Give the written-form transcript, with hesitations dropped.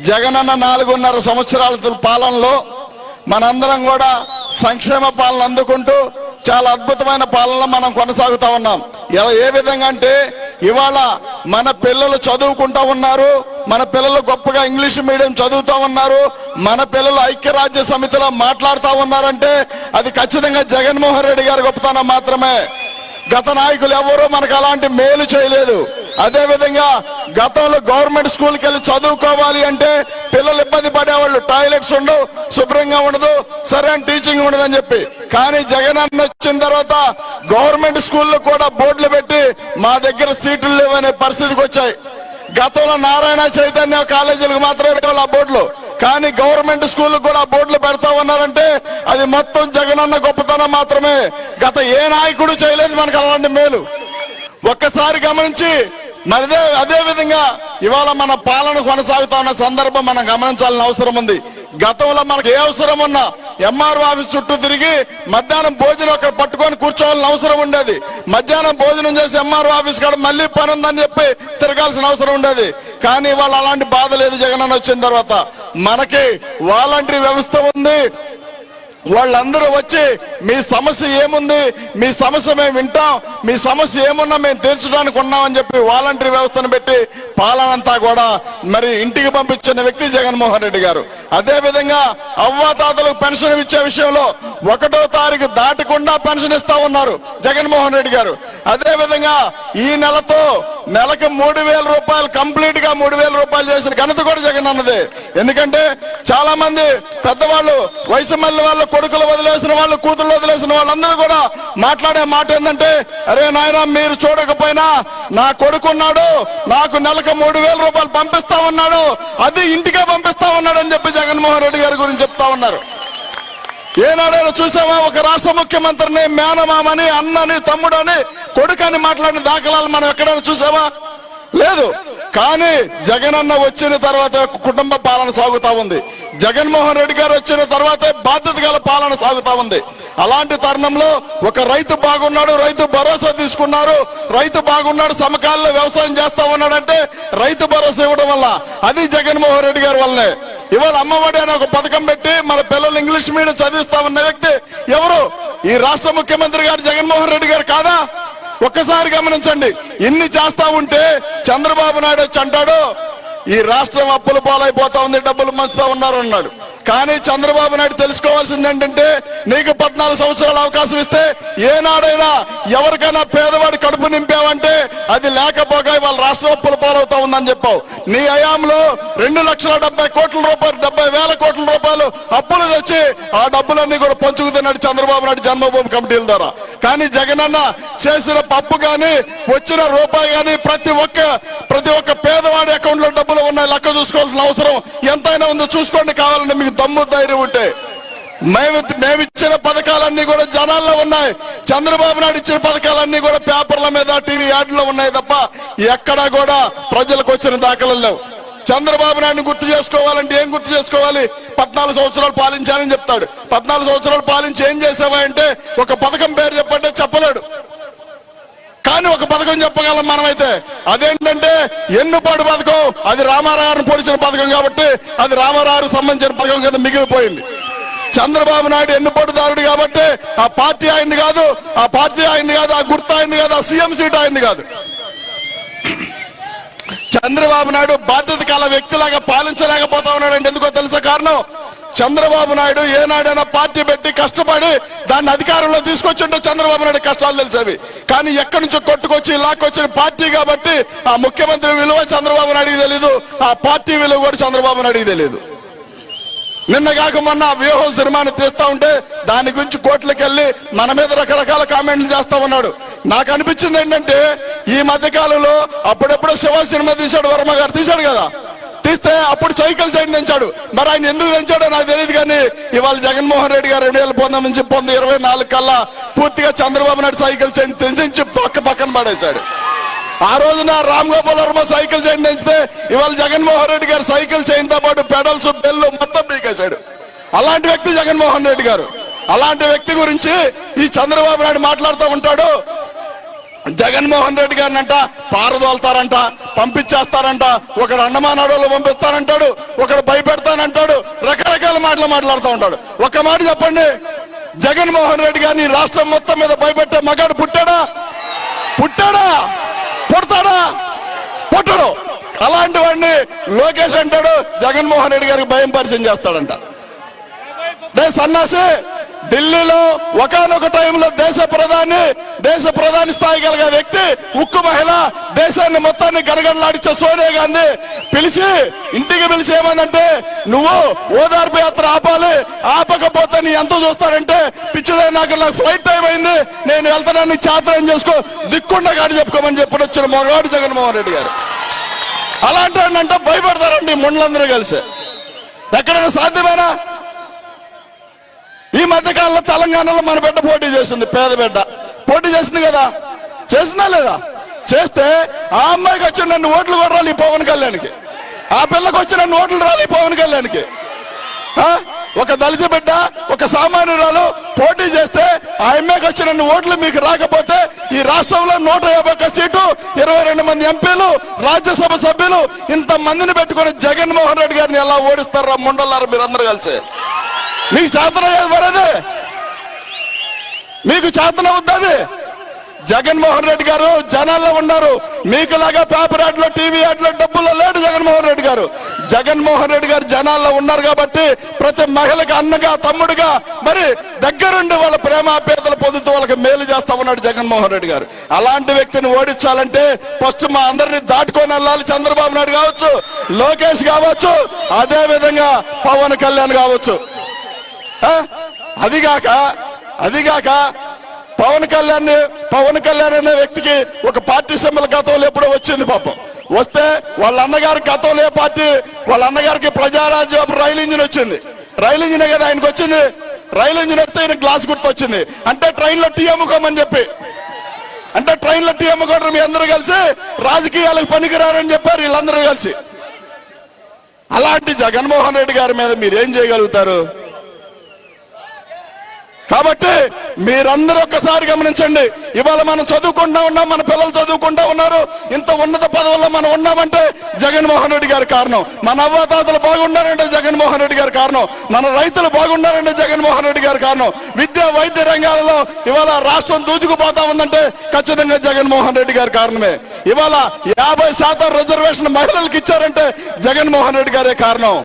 జగనన్న 4.5 సంవత్సరాల పాలనలో మనందరం కూడా సంక్షేమ పాలన అందుకుంటూ చాలా అద్భుతమైన పాలన మనం కొనసాగుతా ఉన్నాం. ఏ విధంగా అంటే ఇవాళ మన పిల్లలు చదువుకుంటా ఉన్నారు, మన పిల్లలు గొప్పగా ఇంగ్లీష్ మీడియం చదువుతా ఉన్నారు, మన పిల్లలు ఐక్యరాజ్య సమితిలో మాట్లాడుతూ ఉన్నారంటే అది ఖచ్చితంగా జగన్మోహన్ రెడ్డి గారి గొప్పతనం మాత్రమే. గత నాయకులు ఎవరూ మనకు అలాంటి మేలు చేయలేదు. అదే విధంగా గతంలో గవర్నమెంట్ స్కూల్కి వెళ్ళి చదువుకోవాలి అంటే పిల్లలు ఇబ్బంది పడేవాళ్ళు, టాయిలెట్స్ ఉండవు, శుభ్రంగా ఉండదు, సరైన టీచింగ్ ఉండదు అని చెప్పి. కానీ జగన్ అన్న వచ్చిన తర్వాత గవర్నమెంట్ స్కూల్లో కూడా బోర్డులు పెట్టి మా దగ్గర సీట్లు లేవనే పరిస్థితికి వచ్చాయి. గతంలో నారాయణ చైతన్య కాలేజీలకు మాత్రమే పెట్టాలి ఆ బోర్డులు, కానీ గవర్నమెంట్ స్కూళ్ళకు కూడా బోర్డులు పెడతా ఉన్నారంటే అది మొత్తం జగనన్న గొప్పతనం మాత్రమే. గత ఏ నాయకుడు చేయలేదు మనకు అలాంటి మేలు. ఒక్కసారి గమనించి మరి అదే విధంగా ఇవాళ మన పాలన కొనసాగుతా ఉన్న సందర్భం మనం గమనించాల్సిన అవసరం ఉంది. గతంలో మనకు ఏ అవసరం ఉన్నా ఎంఆర్ఓ ఆఫీస్ చుట్టూ తిరిగి మధ్యాహ్నం భోజనం అక్కడ పట్టుకొని కూర్చోవాల్సిన అవసరం ఉండేది. మధ్యాహ్నం భోజనం చేసి ఎంఆర్ఓ ఆఫీస్ కాడ మళ్ళీ పని ఉందని చెప్పి తిరగాల్సిన అవసరం ఉండేది. కానీ ఇవాళ అలాంటి బాధ లేదు. జగనన్న వచ్చిన తర్వాత మనకి వాలంటరీ వ్యవస్థ ఉంది. వాళ్ళందరూ వచ్చి మీ సమస్య ఏముంది, మీ సమస్య మేము వింటాం, మీ సమస్య ఏమున్నా మేము తీర్చడానికి ఉన్నామని చెప్పి వాలంటరీ వ్యవస్థను పెట్టి పాలనంతా కూడా మరి ఇంటికి పంపించిన వ్యక్తి జగన్మోహన్ రెడ్డి గారు. అదే విధంగా అవ్వాతాతలకు పెన్షన్ ఇచ్చే విషయంలో 1వ తారీఖు దాటకుండా పెన్షన్ ఇస్తా ఉన్నారు జగన్మోహన్ రెడ్డి గారు. అదే విధంగా ఈ నెలతో నెలకు 3,000 రూపాయలు కంప్లీట్ గా 3,000 రూపాయలు చేసిన ఘనత కూడా జగన్ అన్నదే. ఎందుకంటే చాలా మంది పెద్దవాళ్ళు, వయసు మళ్ళీ వాళ్ళు, కొడుకులు వదిలేసిన వాళ్ళు, కూతుళ్ళు వదిలేసిన వాళ్ళందరూ కూడా మాట్లాడే మాట ఏంటంటే, అరే నాయన మీరు చూడకపోయినా నా కొడుకున్నాడు, నాకు నెలకు 3,000 రూపాయలు పంపిస్తా ఉన్నాడు, అది ఇంటికే పంపిస్తా ఉన్నాడు అని చెప్పి జగన్మోహన్ రెడ్డి గారి గురించి చెప్తా ఉన్నారు. ఏనాడైనా చూసామా ఒక రాష్ట్ర ముఖ్యమంత్రిని మేనమామని, అన్నని, తమ్ముడని, కొడుకని మాట్లాడిన దాఖలాలు మనం ఎక్కడైనా చూసామా? లేదు. కానీ జగనన్న వచ్చిన తర్వాత కుటుంబ పాలన సాగుతా ఉంది. జగన్మోహన్ రెడ్డి గారు వచ్చిన తర్వాతే బాధ్యత గల పాలన సాగుతా ఉంది. అలాంటి తరుణంలో ఒక రైతు బాగున్నాడు, రైతు భరోసా తీసుకున్నారు, రైతు బాగున్నాడు, సమకాలీన వ్యవసాయం చేస్తా ఉన్నాడంటే రైతు భరోసా ఇవ్వడం వల్ల, అది జగన్మోహన్ రెడ్డి గారి వల్లనే. ఇవాళ అమ్మఒడి అనే ఒక పథకం పెట్టి మన పిల్లలు ఇంగ్లీష్ మీడియం చదివిస్తా ఉన్న వ్యక్తి ఎవరు? ఈ రాష్ట్ర ముఖ్యమంత్రి గారు జగన్మోహన్ రెడ్డి గారు కాదా? ఒక్కసారి గమనించండి. ఇన్ని చేస్తా ఉంటే చంద్రబాబు నాయుడు వచ్చి అంటాడు ఈ రాష్ట్రం అప్పుల పాలైపోతా ఉంది, డబ్బులు మంచుతా ఉన్నారు అన్నాడు. కానీ చంద్రబాబు నాయుడు తెలుసుకోవాల్సింది ఏంటంటే, నీకు 14 సంవత్సరాల అవకాశం ఇస్తే ఏనాడైనా ఎవరికైనా పేదవాడి కడుపు నింపావంటే అది లేకపోగా ఇవాళ రాష్ట్రం అప్పుల పాలవుతా ఉందని చెప్పావు. నీ హయాంలో 2,70,000 కోట్ల రూపాయలు, 70,000 కోట్ల రూపాయలు అప్పులు తెచ్చి ఆ డబ్బులన్నీ కూడా పంచుకుతున్నాడు చంద్రబాబు నాయుడు జన్మభూమి కమిటీల ద్వారా. కానీ జగనన్న చేసిన పప్పు కానీ వచ్చిన రూపాయి కానీ ప్రతి ఒక్క పేదవాడి అకౌంట్ లో డబ్బులు ఉన్నాయి, లెక్క చూసుకోవాల్సిన అవసరం ఎంతైనా ఉందో చూసుకోండి. కావాలంటే మీకు దమ్ము ధైర్యం ఉంటే మేమిచ్చిన పథకాలన్నీ కూడా జనాల్లో ఉన్నాయి. చంద్రబాబు నాయుడు ఇచ్చిన పథకాలన్నీ కూడా పేపర్ల మీద, టీవీ యాడ్లో ఉన్నాయి తప్ప ఎక్కడా కూడా ప్రజలకు వచ్చిన దాఖలు లేవు. చంద్రబాబు నాయుడిని గుర్తు చేసుకోవాలంటే ఏం గుర్తు చేసుకోవాలి? 14 సంవత్సరాలు పాలించానని చెప్తాడు. 14 సంవత్సరాలు పాలించి ఏం చేసావా అంటే ఒక పథకం పేరు చెప్పంటే చెప్పలేడు. కానీ ఒక పథకం చెప్పగలం మనమైతే, అదేంటంటే ఎన్నుపాటు పథకం. అది రామారావుని పొడిచిన పథకం కాబట్టి అది రామారావుకి సంబంధించిన పథకం కింద మిగిలిపోయింది. చంద్రబాబు నాయుడు ఎన్నుపోటుదారుడు కాబట్టి ఆ పార్టీ ఆయన్ని కాదు, ఆ పార్టీ ఆయన్ని కాదు, ఆ గుర్తు ఆయన్ని కాదు, ఆ సీఎం సీట్ ఆయన్ని కాదు. చంద్రబాబు నాయుడు బాధ్యత గల వ్యక్తిలాగా పాలించలేకపోతా ఉన్నాడంటే ఎందుకో తెలుసా కారణం? చంద్రబాబు నాయుడు ఏనాడైనా పార్టీ పెట్టి కష్టపడి దాన్ని అధికారంలో తీసుకొచ్చింటే చంద్రబాబు నాయుడు కష్టాలు తెలిసేవి. కానీ ఎక్కడి నుంచో కొట్టుకొచ్చి లాక్కొచ్చిన పార్టీ కాబట్టి ఆ ముఖ్యమంత్రి విలువ చంద్రబాబు నాయుడికి తెలీదు, ఆ పార్టీ విలువ కూడా చంద్రబాబు నాయుడికి తెలీదు. నిన్న కాక మొన్న వ్యూహం సినిమాని తీస్తా ఉంటే దాని గురించి కోర్టులకు వెళ్ళి మన మీద రకరకాల కామెంట్లు చేస్తా ఉన్నాడు. నాకు అనిపించింది ఏంటంటే, ఈ మధ్య కాలంలో అప్పుడెప్పుడో శివ సినిమా తీశాడు, వర్మ గారు తీశాడు కదా, తీస్తే అప్పుడు సైకిల్ చైన్ తెంచాడు. మరి ఆయన ఎందుకు తెంచాడో నాకు తెలియదు. కానీ ఇవాళ జగన్మోహన్ రెడ్డి గారు 2019 నుంచి 24 కల్లా పూర్తిగా చంద్రబాబు నాయుడు సైకిల్ చైన్ తెంచి పక్కన పడేశాడు. ఆ రోజున రామ్ గోపాల్ వర్మ సైకిల్ చైన్ తెంచితే ఇవాళ జగన్మోహన్ రెడ్డి గారు సైకిల్ చైన్ తో పాటు పెడల్స్, బెల్లు మొత్తం పీకేశాడు. అలాంటి వ్యక్తి జగన్మోహన్ రెడ్డి గారు. అలాంటి వ్యక్తి గురించి ఈ చంద్రబాబు నాయుడు మాట్లాడుతూ ఉంటాడు. జగన్మోహన్ రెడ్డి గారిని అంట పారదోలుతారంట, పంపించేస్తారంట, ఒకడు అండమాన్ అడవులు పంపిస్తానంటాడు, ఒకడు భయపెడతానంటాడు, రకరకాల మాటలు మాట్లాడుతూ ఉంటాడు. ఒక్క మాట చెప్పండి, జగన్మోహన్ రెడ్డి గారిని రాష్ట్రం మొత్తం మీద భయపెట్టే మగాడు పుట్టాడా? పుడతాడా? పుట్టడు. అలాంటి వాడిని లోకేష్ అంటాడు జగన్మోహన్ రెడ్డి గారికి భయం పరిచయం చేస్తాడంట. సన్నాసి ఢిల్లీలో ఒకానొక టైంలో దేశ ప్రధాని స్థాయి కలిగే వ్యక్తి, ఉక్కు మహిళ, దేశాన్ని మొత్తాన్ని గడగడలాడించే సోనియా గాంధీ ఇంటికి పిలిచి ఏమందంటే, నువ్వు ఓదార్పు యాత్ర ఆపాలి, ఆపకపోతే నీ ఎంత చూస్తారంటే, పిచ్చిదే నాకు ఫ్లైట్ టైం అయింది, నేను వెళ్తానని చాత్రం చేసుకో, దిక్కుండా గాడి చెప్పుకోమని చెప్పి వచ్చిన మగాడు జగన్మోహన్ రెడ్డి గారు. అలాంటి అంటే భయపడతారండి ముండ్లందరూ కలిసి. ఎక్కడైనా సాధ్యమేనా? ఈ మధ్య కాలంలో తెలంగాణలో మన బిడ్డ పోటీ చేసింది, పేద బిడ్డ పోటీ చేసింది కదా, చేసిందా లేదా? చేస్తే ఆ అమ్మాయికి వచ్చి నన్ను ఓట్లు కూడా రాలి పవన్ కళ్యాణ్కి, ఆ పిల్లకి వచ్చి నన్ను ఓట్లు రాలి పవన్ కళ్యాణ్కి. ఒక దళిత బిడ్డ, ఒక సామాన్యురాలు పోటీ చేస్తే ఆ అమ్మాయికి వచ్చి నన్ను ఓట్లు మీకు రాకపోతే ఈ రాష్ట్రంలో 151 సీటు, 22 మంది ఎంపీలు, రాజ్యసభ సభ్యులు, ఇంత మందిని పెట్టుకుని జగన్మోహన్ రెడ్డి గారిని ఎలా ఓడిస్తారా ముండలారా మీరందరూ కలిసి? మీకు చేతన పడేది, మీకు చేతన అవుతుంది. జగన్మోహన్ రెడ్డి గారు జనాల్లో ఉన్నారు, మీకులాగా పేపర్ యాడ్లో, టీవీ యాడ్లో, డబ్బుల్లో లేడు జగన్మోహన్ రెడ్డి గారు. జగన్మోహన్ రెడ్డి గారు జనాల్లో ఉన్నారు కాబట్టి ప్రతి మహిళకి అన్నగా, తమ్ముడుగా, మరి దగ్గరుండి వాళ్ళ ప్రేమాపేదలు పొందుతూ వాళ్ళకి మేలు చేస్తా ఉన్నాడు జగన్మోహన్ రెడ్డి గారు. అలాంటి వ్యక్తిని ఓడించాలంటే ఫస్ట్ మా అందరినీ దాటుకొని వెళ్ళాలి. చంద్రబాబు నాయుడు కావచ్చు, లోకేష్ కావచ్చు, అదే విధంగా పవన్ కళ్యాణ్ కావచ్చు. అదిగాక పవన్ కళ్యాణ్ అనే వ్యక్తికి ఒక పార్టీ సింబల్ గతంలో ఎప్పుడో వచ్చింది పాపం. వస్తే వాళ్ళ అన్నగారి గతంలో ఏ పార్టీ, వాళ్ళ అన్నగారికి ప్రజారాజ్య రైలు ఇంజిన్ వచ్చింది. రైలు ఇంజినే కదా ఆయనకు వచ్చింది. రైలు ఇంజిన్ వస్తే ఆయన గ్లాస్ గుర్తు వచ్చింది. అంటే ట్రైన్లో టీ అమ్ముకోమని చెప్పి, అంటే ట్రైన్లో టీ అమ్ముకోవడం మీ అందరూ కలిసి రాజకీయాలకు పనికిరారని చెప్పారు వీళ్ళందరూ కలిసి. అలాంటి జగన్మోహన్ రెడ్డి గారి మీద మీరేం చేయగలుగుతారు? కాబట్టి మీరందరూ ఒక్కసారి గమనించండి. ఇవాళ మనం చదువుకుంటా ఉన్నాం, మన పిల్లలు చదువుకుంటా ఉన్నారు, ఇంత ఉన్నత పదవుల్లో మనం ఉన్నామంటే జగన్మోహన్ రెడ్డి గారి కారణం. మన అవ్వాతాతలు బాగున్నారంటే జగన్మోహన్ రెడ్డి గారి కారణం. మన రైతులు బాగున్నారంటే జగన్మోహన్ రెడ్డి గారి కారణం. విద్య, వైద్య రంగాలలో ఇవాళ రాష్ట్రం దూచుకుపోతా ఉందంటే ఖచ్చితంగా జగన్మోహన్ రెడ్డి గారి కారణమే. ఇవాళ 50% రిజర్వేషన్ మహిళలకు ఇచ్చారంటే జగన్మోహన్ రెడ్డి గారే కారణం.